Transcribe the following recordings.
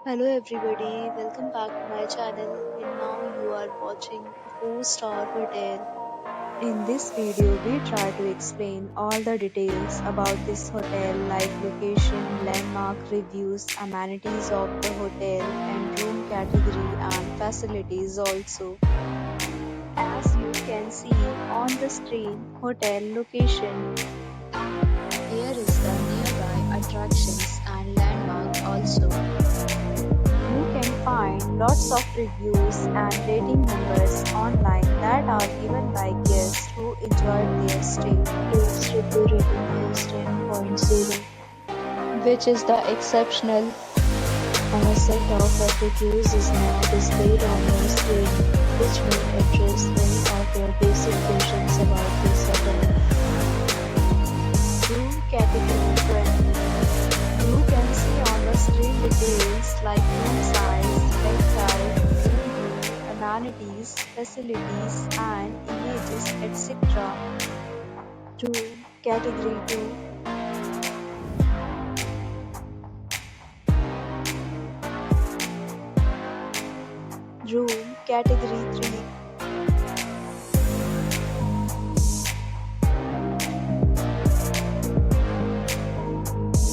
Hello everybody, welcome back to my channel and now you are watching a 4-star hotel. In this video, we try to explain all the details about this hotel like location, landmark reviews, amenities of the hotel and room category and facilities also. As you can see on the screen, hotel location. Here is the nearby attractions and landmark also. You can find lots of reviews and rating numbers online that are given by guests who enjoyed their stay. Its review rating is 10.0, which is the exceptional. A set of reviews is now displayed on your screen, which will address many of your basic questions about this hotel. Room category 1. You can see on the screen details like room size, bed type, room view, amenities, facilities, and images, etc. Room category 2. Room category 3.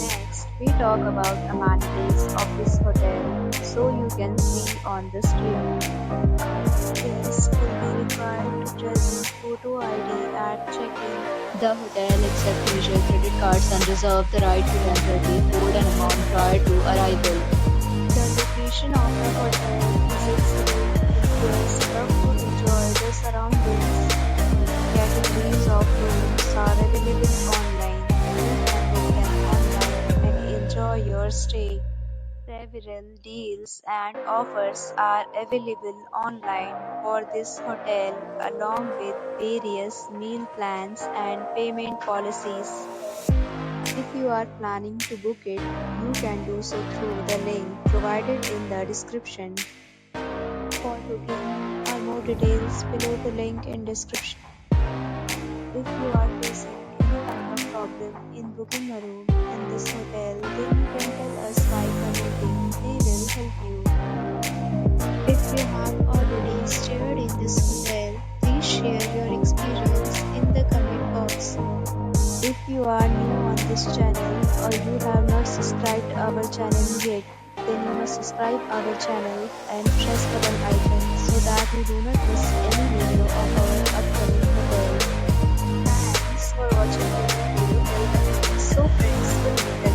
Next, we talk about amenities of this hotel, so you can see on the screen. Guests will be required to present photo ID at check-in. The hotel accepts major credit cards and reserves the right to temporarily hold an amount prior to arrival. The location of the hotel is excellent if guests love to enjoy the surroundings. Categories of rooms are available online. You can book them online and enjoy your stay. Several deals and offers are available online for this hotel along with various meal plans and payment policies. If you are planning to book it, you can do so through the link provided in the description. For booking or more details below the link in description. If you are facing any kind of problem in booking a room in this hotel, then you can tell us by commenting. We will help you. If you have already stayed in this hotel, please share your experience in the comment box. If you are new on this channel or you have not subscribed our channel yet, then you must subscribe our channel and press the bell icon so that you do not miss any video of our upcoming hotel. Thanks for watching the video. So friends, will meet again.